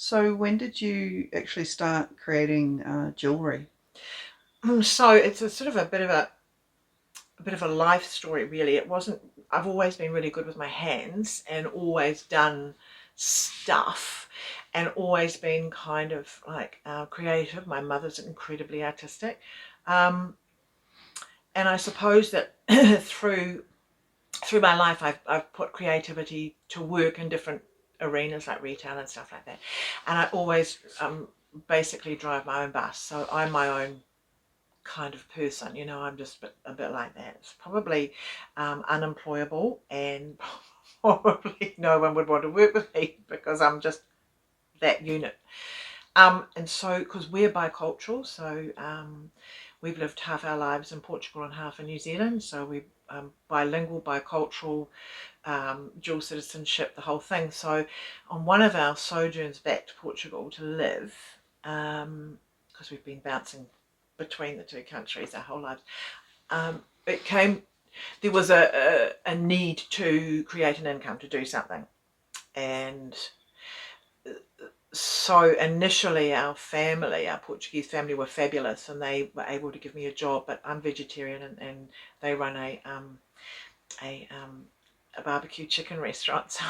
So when did you actually start creating jewellery? So it's a sort of a bit of a life story, really. It wasn't. I've always been really good with my hands and always done stuff, and always been kind of like creative. My mother's incredibly artistic, um, and I suppose that through my life, I've put creativity to work in different arenas like retail and stuff like that. And I always basically drive my own bus, so I'm my own kind of person, I'm just a bit like that. It's probably unemployable, and probably no one would want to work with me because I'm just that unit. And so, because we're bicultural, so we've lived half our lives in Portugal and half in New Zealand, so we bilingual, bicultural, dual citizenship, the whole thing. So on one of our sojourns back to Portugal to live, because we've been bouncing between the two countries our whole lives, it came, there was a need to create an income, to do something. And so initially our family, our Portuguese family, were fabulous, and they were able to give me a job, but I'm vegetarian, and they run a um, a barbecue chicken restaurant. So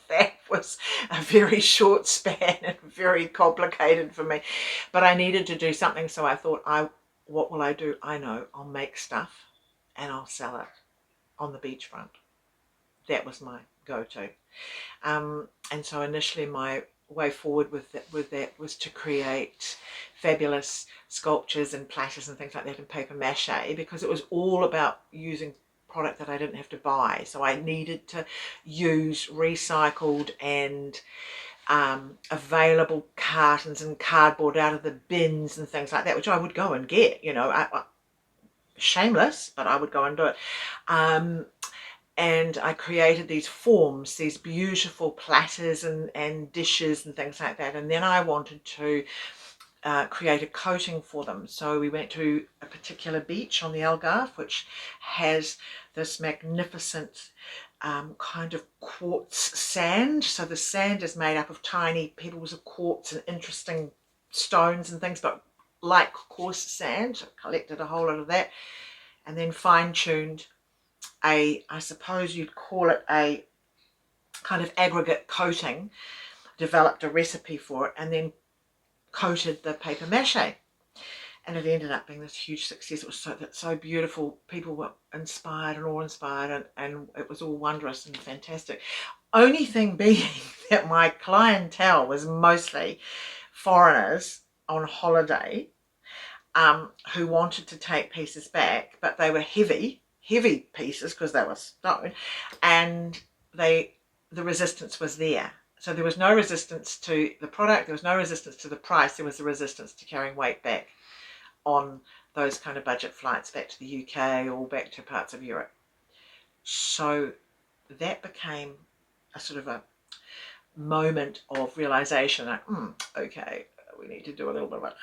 that was a very short span and very complicated for me. But I needed to do something, so I thought, what will I do? I know, I'll make stuff and I'll sell it on the beachfront. That was my go-to. And so initially my way forward with that was to create fabulous sculptures and platters and things like that in paper mache, because it was all about using product that I didn't have to buy. So I needed to use recycled and available cartons and cardboard out of the bins and things like that, which I would go and get, shameless, but I would go and do it. And I created these forms, these beautiful platters and dishes and things like that. And then I wanted to create a coating for them. So we went to a particular beach on the Algarve, which has this magnificent kind of quartz sand. So the sand is made up of tiny pebbles of quartz and interesting stones and things, but like coarse sand. So I collected a whole lot of that, and then fine-tuned I suppose you'd call it a kind of aggregate coating, developed a recipe for it, and then coated the paper mache. And it ended up being this huge success. It was so beautiful. People were inspired and awe-inspired, and it was all wondrous and fantastic. Only thing being that my clientele was mostly foreigners on holiday, who wanted to take pieces back, but they were heavy pieces because they were stone, and the resistance was there. So there was no resistance to the product, there was no resistance to the price, there was the resistance to carrying weight back on those kind of budget flights back to the UK or back to parts of Europe. So that became a sort of a moment of realization, like, okay, we need to do a little bit of a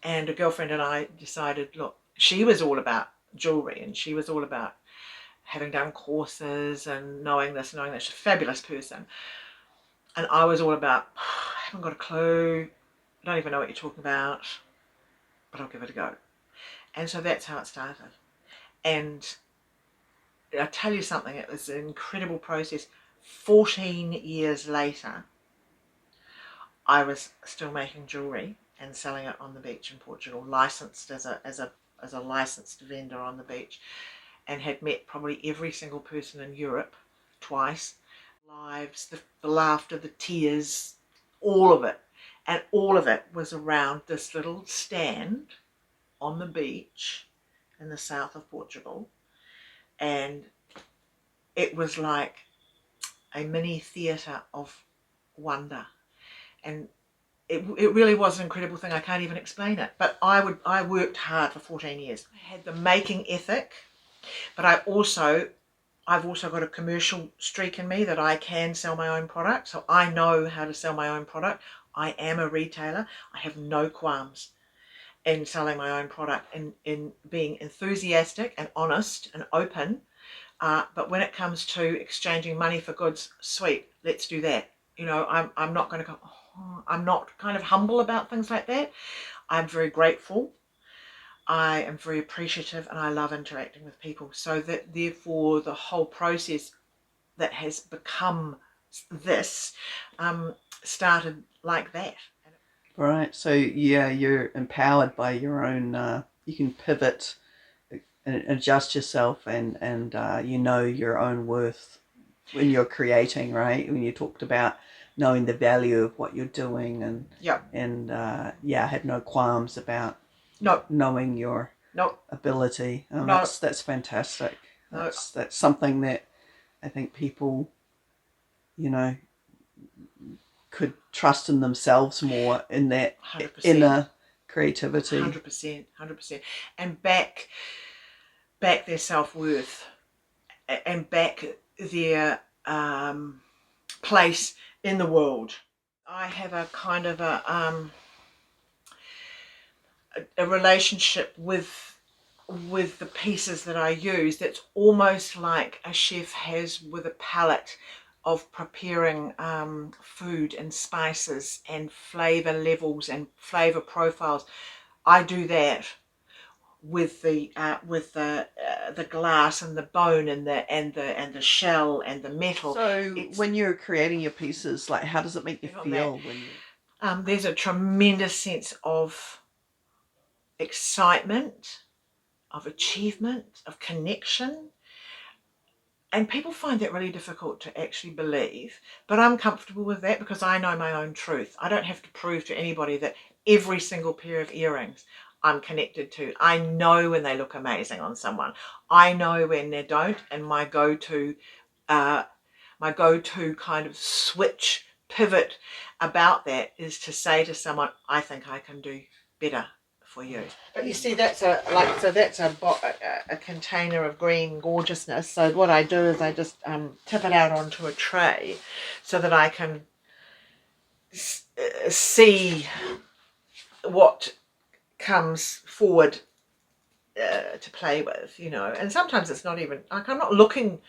and a girlfriend and I decided, look, she was all about jewellery, and she was all about having done courses and knowing this, knowing that. She's a fabulous person. And I was all about, I haven't got a clue, I don't even know what you're talking about, but I'll give it a go. And so that's how it started. And I tell you something, it was an incredible process. 14 years later, I was still making jewellery and selling it on the beach in Portugal, licensed as a licensed vendor on the beach, and had met probably every single person in Europe twice. Lives, the laughter, the tears, all of it. And all of it was around this little stand on the beach in the south of Portugal. And it was like a mini theatre of wonder. And it really was an incredible thing. I can't even explain it. But I worked hard for 14 years. I had the making ethic, but I've also got a commercial streak in me that I can sell my own product. So I know how to sell my own product. I am a retailer. I have no qualms in selling my own product and in being enthusiastic and honest and open. But when it comes to exchanging money for goods, sweet, let's do that. You know, I'm not going to go, oh, I'm not kind of humble about things like that. I'm very grateful. I am very appreciative, and I love interacting with people. So that therefore the whole process that has become this started like that. Right. So yeah, you're empowered by your own. You can pivot and adjust yourself, and you know your own worth when you're creating. Right. When you talked about knowing the value of what you're doing, and Yeah. yeah, I had no qualms about No. knowing your No. ability. No. That's fantastic. No. That's something that I think people, you know, could trust in themselves more in that 100%. inner creativity. 100%. 100%. And back their self-worth, and back their place in the world. I have a kind of a relationship with the pieces that I use that's almost like a chef has with a palette of preparing food and spices and flavor levels and flavor profiles. I do that with the glass and the bone and the shell and the metal. So It's when you're creating your pieces, like how does it make you feel when you? there's a tremendous sense of excitement, of achievement, of connection. And people find that really difficult to actually believe, but I'm comfortable with that because I know my own truth. I don't have to prove to anybody that every single pair of earrings I'm connected to. I know when they look amazing on someone. I know when they don't, and my go-to kind of switch pivot about that is to say to someone, I think I can do better for you. But you see, that's a container of green gorgeousness. So what I do is I just tip it out onto a tray so that I can see what comes forward to play with, you know. And sometimes it's not even like I'm not looking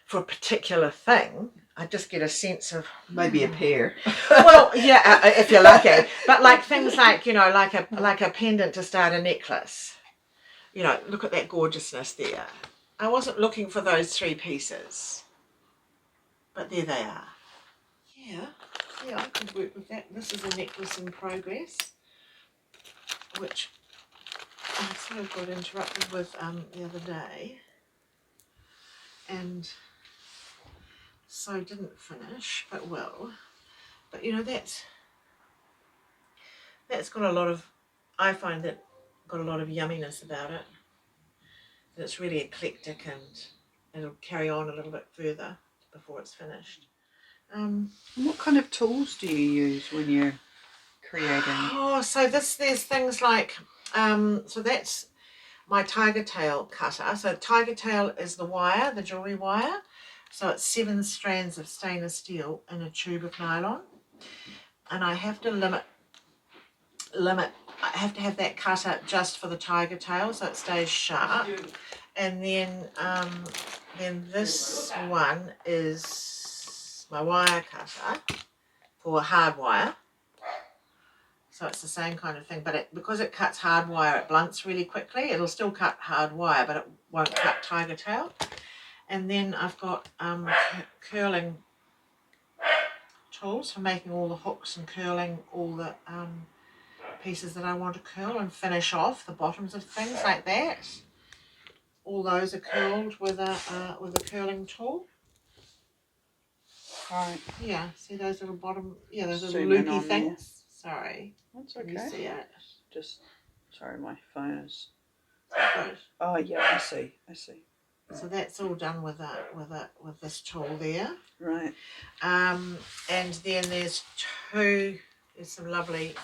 for a particular thing. I just get a sense of Maybe a pair. well, yeah, if you're lucky. But like things like, you know, like a pendant to start a necklace. You know, look at that gorgeousness there. I wasn't looking for those three pieces, but there they are. Yeah, I could work with that. This is a necklace in progress, which I sort of got interrupted with the other day, and so didn't finish, but will. But you know, that's got a lot of, I find that got a lot of yumminess about it. And it's really eclectic, and it'll carry on a little bit further before it's finished. What kind of tools do you use when you're creating? Oh, so there's things like, so that's my tiger tail cutter. So tiger tail is the wire, the jewellery wire. So it's 7 strands of stainless steel in a tube of nylon. And I have to I have to have that cutter just for the tiger tail so it stays sharp. And then this one is my wire cutter for hard wire. So it's the same kind of thing, but because it cuts hard wire, it blunts really quickly. It'll still cut hard wire, but it won't cut tiger tail. And then I've got curling tools for making all the hooks and curling all the pieces that I want to curl and finish off the bottoms of things like that. All those are curled with a curling tool. Right. Yeah, see those little bottom, yeah, those little Zoom in loopy on there. things. Sorry. That's Can you okay. see it? Just sorry, my phone is. Good. Oh yeah, I see. So that's all done with this tool there. Right. And then there's some lovely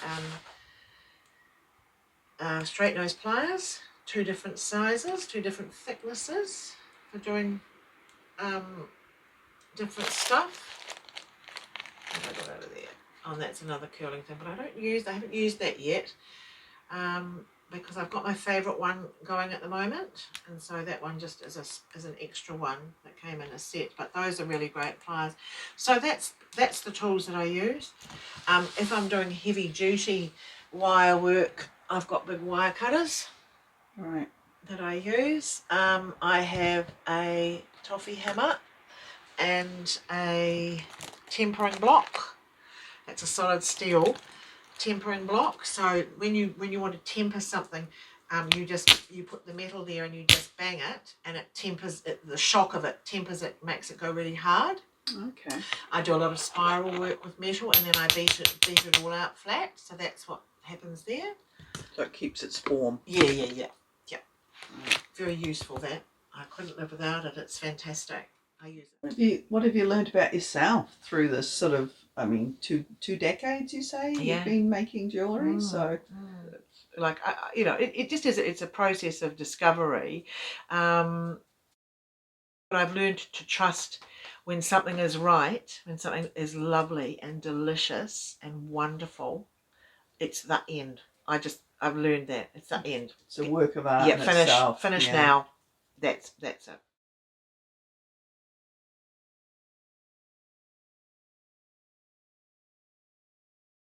straight nose pliers, 2 different sizes, 2 different thicknesses for doing different stuff. What have I got over there? Oh, and that's another curling thing, but I haven't used that yet. because I've got my favourite one going at the moment, and so that one just is an extra one that came in a set. But those are really great pliers. So that's the tools that I use. If I'm doing heavy duty wire work, I've got big wire cutters Right. that I use. I have a toffee hammer and a tempering block. It's a solid steel tempering block. So when you want to temper something, you put the metal there and you just bang it, and it tempers it. The shock of it tempers it, makes it go really hard. Okay. I do a lot of spiral work with metal, and then I beat it all out flat. So that's what happens there. So it keeps its form. Yeah. Very useful. That I couldn't live without it. It's fantastic. I use it. What have you learned about yourself through this sort of, I mean, two decades, you say, you've been making jewellery? Like, it just is, it's a process of discovery. But I've learned to trust when something is right, when something is lovely and delicious and wonderful, it's the end. I've learned that. It's the end. It's a work of art Yeah, in itself. finish now. That's it.